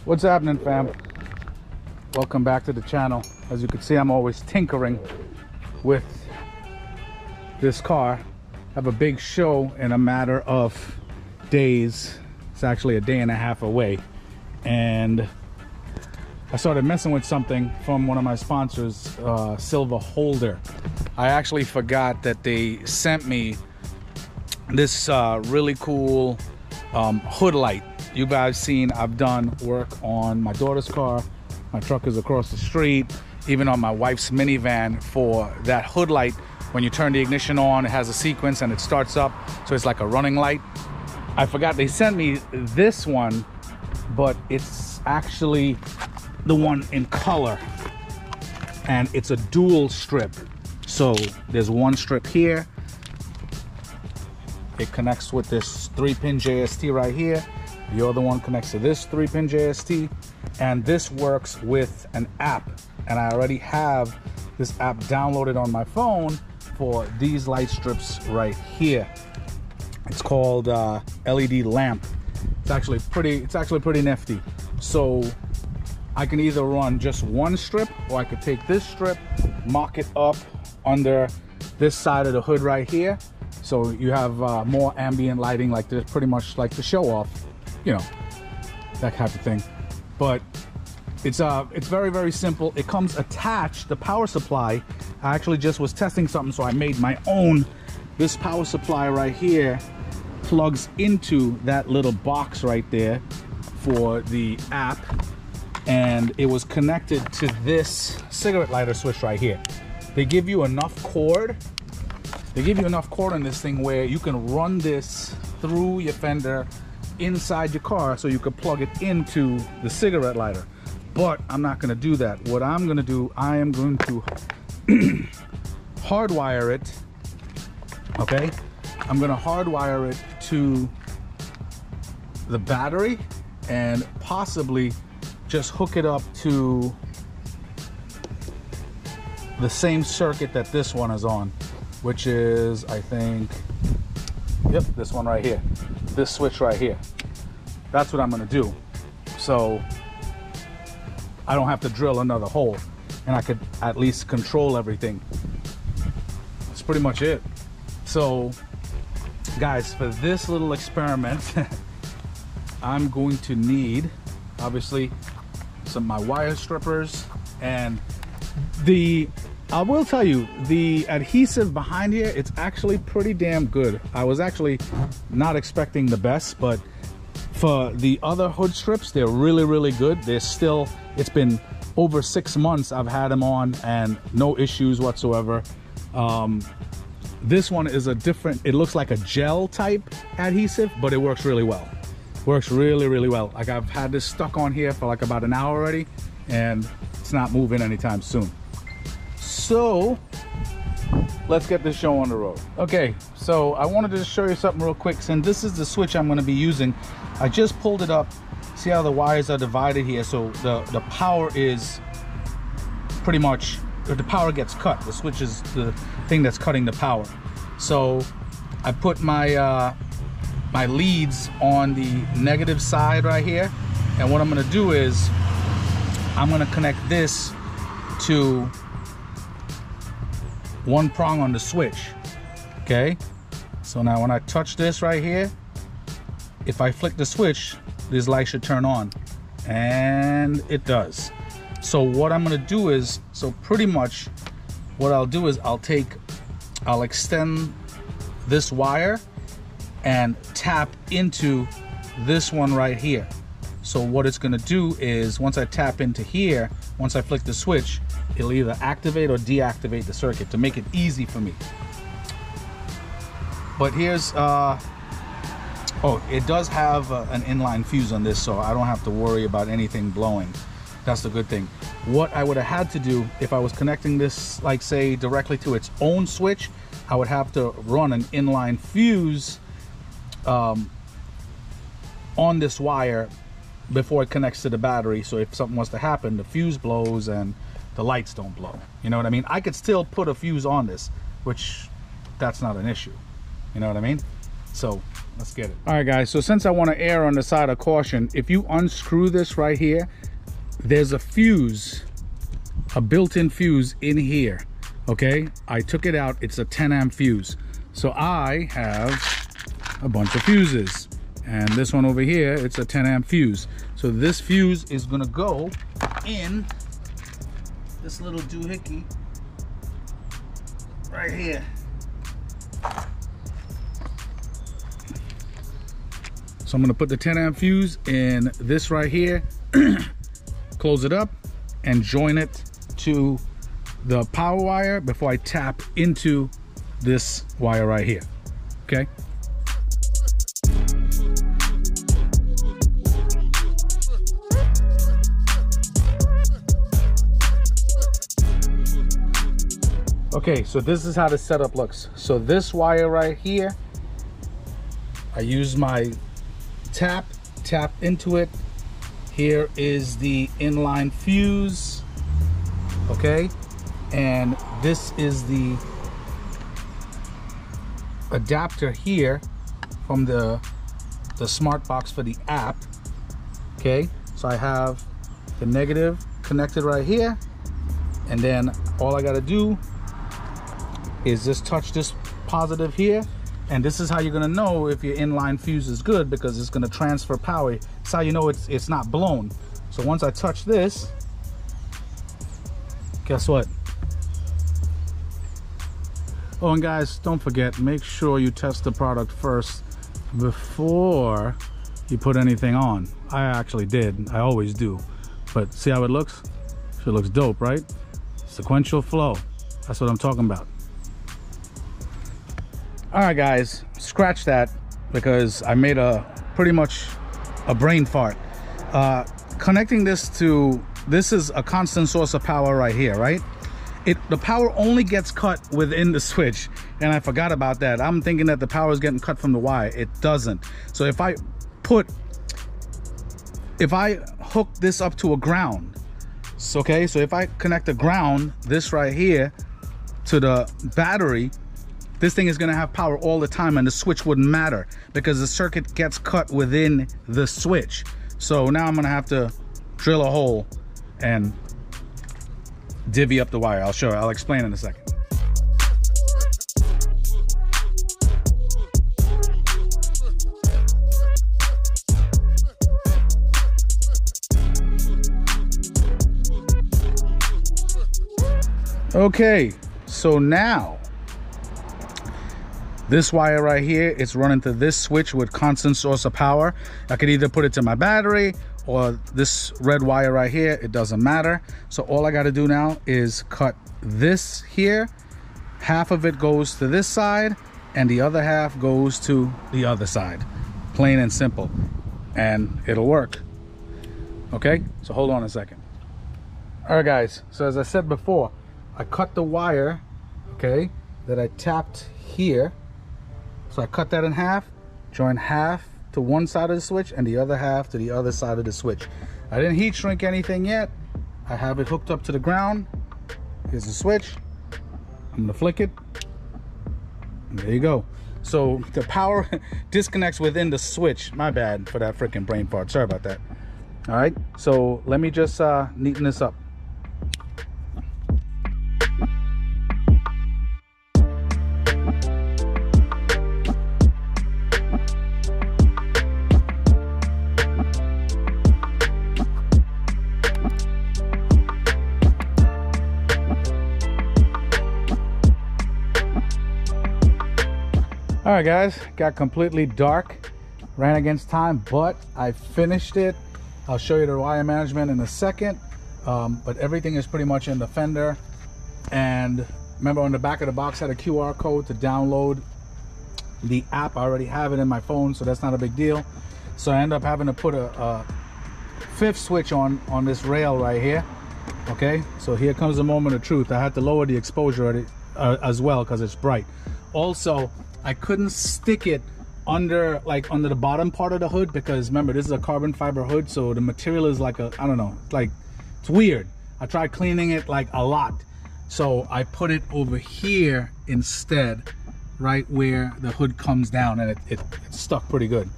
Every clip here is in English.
What's happening, fam? Welcome back to the channel. As you can see, I'm always tinkering with this car. I have a big show in a matter of days. It's actually a day and a half away, and I started messing with something from one of my sponsors, Silverholder. I actually forgot that they sent me this really cool hood light. You guys seen I've done work on my daughter's car. My truck is across the street. Even on my wife's minivan, for that hood light, when you turn the ignition on, it has a sequence and it starts up, so it's like a running light. I forgot they sent me this one, but it's actually the one in color, and it's a dual strip. So there's one strip here. It connects with this 3-pin JST right here. The other one connects to this 3-pin JST, and this works with an app, and I already have this app downloaded on my phone for these light strips right here. It's called LED lamp. It's actually pretty nifty. So I can either run just one strip, or I could take this strip, mock it up under this side of the hood right here, so you have more ambient lighting, like this, pretty much like the show off, you know, that type of thing. But it's very, very simple. It comes attached, the power supply. I actually just was testing something, so I made my own. This power supply right here plugs into that little box right there for the app, and it was connected to this cigarette lighter switch right here. They give you enough cord. They give you enough cord on this thing where you can run this through your fender inside your car, so you could plug it into the cigarette lighter. But I'm not going to do that. What I'm going to do, I am going to hardwire it. Okay, I'm going to hardwire it to the battery, and possibly just hook it up to the same circuit that this one is on, which is, I think, yep, this one right here, this switch right here. That's what I'm going to do, so I don't have to drill another hole, and I could at least control everything. That's pretty much it. So guys, for this little experiment I'm going to need, obviously, my wire strippers, and I will tell you, the adhesive behind here, it's actually pretty damn good. I was actually not expecting the best, but for the other hood strips, they're really, really good. They're still, it's been over 6 months I've had them on, and no issues whatsoever. This one is a different, it looks like a gel type adhesive, but it works really well. Works really, really well. Like, I've had this stuck on here for like about an hour already, and it's not moving anytime soon. So let's get this show on the road. Okay, so I wanted to show you something real quick. Since this is the switch I'm going to be using, I just pulled it up. See how the wires are divided here? So the power is pretty much, the power gets cut. The switch is the thing that's cutting the power. So I put my my leads on the negative side right here, and what I'm going to do is I'm going to connect this to one prong on the switch. Okay, so now when I touch this right here, if I flick the switch, this light should turn on, and it does. So what I'm going to do is, so pretty much what I'll do is I'll extend this wire and tap into this one right here. So what it's going to do is, once I tap into here, once I flick the switch, it'll either activate or deactivate the circuit to make it easy for me. But here's oh, it does have an inline fuse on this, so I don't have to worry about anything blowing. That's the good thing. What I would have had to do if I was connecting this, like, say, directly to its own switch, I would have to run an inline fuse on this wire before it connects to the battery, so if something was to happen, the fuse blows and the lights don't blow. You know what I mean? I could still put a fuse on this, which that's not an issue. You know what I mean? So Let's get it. All right, guys, so since I want to err on the side of caution, if you unscrew this right here, there's a fuse, a built-in fuse in here, okay? I took it out. It's a 10 amp fuse. So I have a bunch of fuses. And this one over here, it's a 10 amp fuse. So this fuse is gonna go in this little doohickey right here. So I'm gonna put the 10 amp fuse in this right here, close it up, and join it to the power wire before I tap into this wire right here, okay? Okay, so this is how the setup looks. So this wire right here, I use my tap into it. Here is the inline fuse, okay? And this is the adapter here from the smart box for the app, okay? So I have the negative connected right here, and then all I gotta do is just touch this positive here, and this is how you're gonna know if your inline fuse is good, because it's gonna transfer power. It's how you know it's not blown. So once I touch this, guess what? Oh, and guys, don't forget, make sure you test the product first before you put anything on. I actually did, I always do. But see how it looks? It looks dope, right? Sequential flow, that's what I'm talking about. All right, guys, scratch that, because I made pretty much a brain fart. Connecting this is a constant source of power right here, right? The power only gets cut within the switch, and I forgot about that. I'm thinking that the power is getting cut from the wire. It doesn't. So if I hook this up to a ground, okay, so if I connect the ground, this right here, to the battery, this thing is going to have power all the time, and the switch wouldn't matter because the circuit gets cut within the switch. So now I'm going to have to drill a hole and divvy up the wire. I'll show you. I'll explain in a second. Okay, so now this wire right here, it's running to this switch with constant source of power. I could either put it to my battery or this red wire right here, it doesn't matter. So all I got to do now is cut this here. Half of it goes to this side and the other half goes to the other side. Plain and simple. And it'll work. Okay, so hold on a second. All right, guys, so as I said before, I cut the wire, okay, that I tapped here. So I cut that in half, join half to one side of the switch and the other half to the other side of the switch. I didn't heat shrink anything yet. I have it hooked up to the ground. Here's the switch. I'm gonna flick it. And there you go. So the power disconnects within the switch. My bad for that freaking brain fart. Sorry about that. All right, so let me just neaten this up. All right, guys, got completely dark, ran against time, but I finished it. I'll show you the wire management in a second, but everything is pretty much in the fender. And remember, on the back of the box had a QR code to download the app. I already have it in my phone, so that's not a big deal. So I end up having to put a fifth switch on this rail right here. Okay, so here comes the moment of truth. I had to lower the exposure as well because it's bright. Also, I couldn't stick it under the bottom part of the hood, because remember, this is a carbon fiber hood, so the material is like I don't know, it's weird. I tried cleaning it like a lot, so I put it over here instead, right where the hood comes down, and it stuck pretty good.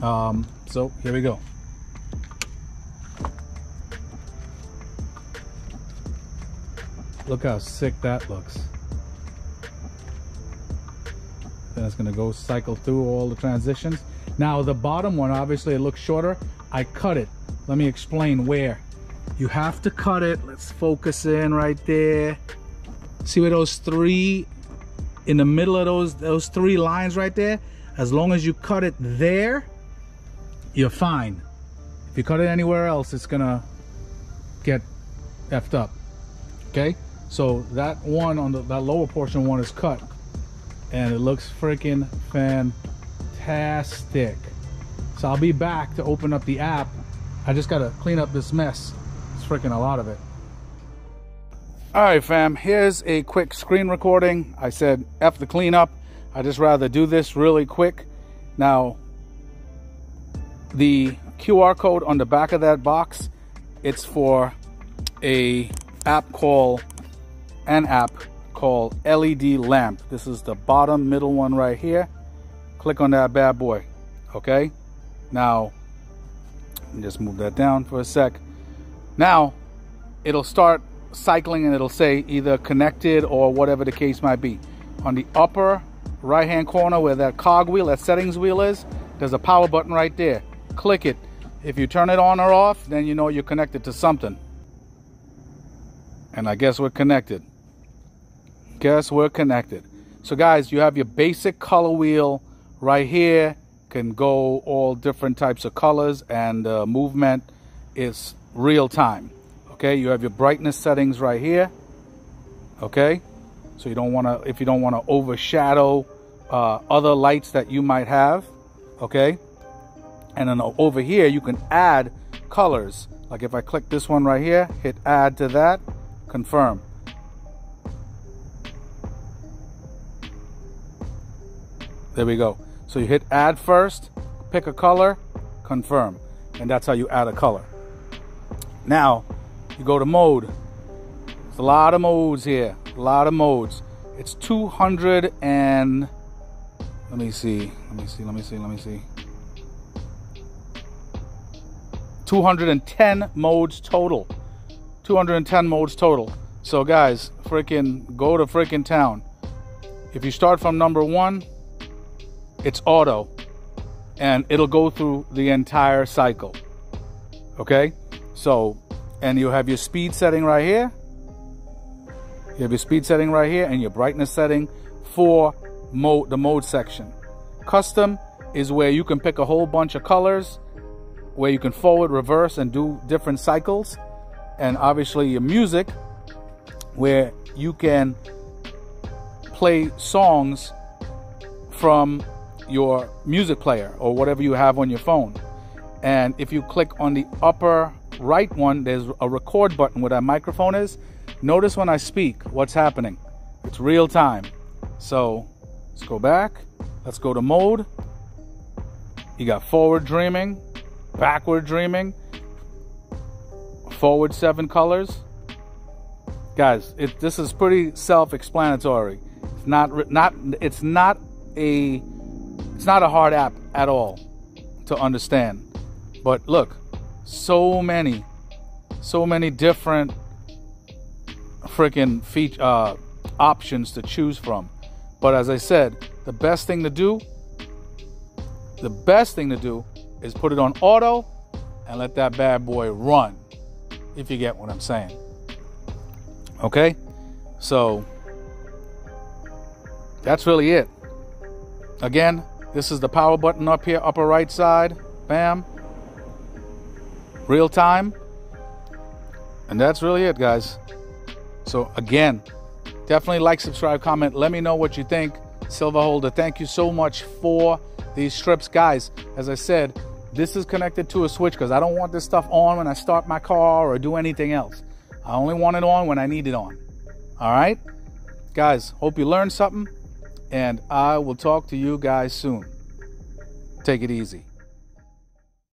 So here we go. Look how sick that looks. Then it's gonna go cycle through all the transitions. Now the bottom one, obviously it looks shorter. I cut it. Let me explain where. You have to cut it. Let's focus in right there. See where those three, in the middle of those three lines right there? As long as you cut it there, you're fine. If you cut it anywhere else, it's gonna get effed up. Okay? So that one on that lower portion one is cut, and it looks freaking fantastic. So I'll be back to open up the app. I just gotta clean up this mess. It's freaking a lot of it. All right, fam, here's a quick screen recording. I said F the cleanup. I just rather do this really quick. Now, the QR code on the back of that box, it's for an app called LED lamp. This is the bottom middle one right here. Click on that bad boy. Okay, now just move that down for a sec. Now it'll start cycling and it'll say either connected or whatever the case might be. On the upper right hand corner where that cog wheel, that settings wheel is, there's a power button right there. Click it. If you turn it on or off, then you know you're connected to something. And I guess we're connected. Guess we're connected. So guys, you have your basic color wheel right here. Can go all different types of colors, and movement is real time. Okay, you have your brightness settings right here. Okay, so you don't want to, if you don't want to overshadow other lights that you might have. Okay, and then over here you can add colors. Like if I click this one right here, hit add to that, confirm. There we go. So you hit add first, pick a color, confirm, and that's how you add a color. Now you go to mode. There's a lot of modes here, a lot of modes. It's 200 and let me see. 210 modes total. 210 modes total. So guys, freaking go to freaking town. If you start from number 1, it's auto, and it'll go through the entire cycle. Okay, so, and you have your speed setting right here. You have your speed setting right here and your brightness setting for the mode section. Custom is where you can pick a whole bunch of colors, where you can forward, reverse, and do different cycles. And obviously your music, where you can play songs from your music player or whatever you have on your phone. And if you click on the upper right one, there's a record button where that microphone is. Notice when I speak what's happening. It's real time. So let's go back. Let's go to mode. You got forward dreaming, backward dreaming, forward 7 colors. Guys, this is pretty self-explanatory. It's not a hard app at all to understand. But look, so many different freaking feature options to choose from. But as I said, the best thing to do is put it on auto and let that bad boy run, if you get what I'm saying. Okay, so that's really it. Again, this is the power button up here, upper right side. Bam. Real time. And that's really it, guys. So again, definitely like, subscribe, comment. Let me know what you think. Silverholder, thank you so much for these strips. Guys, as I said, this is connected to a switch because I don't want this stuff on when I start my car or do anything else. I only want it on when I need it on. All right? Guys, hope you learned something. And I will talk to you guys soon. Take it easy.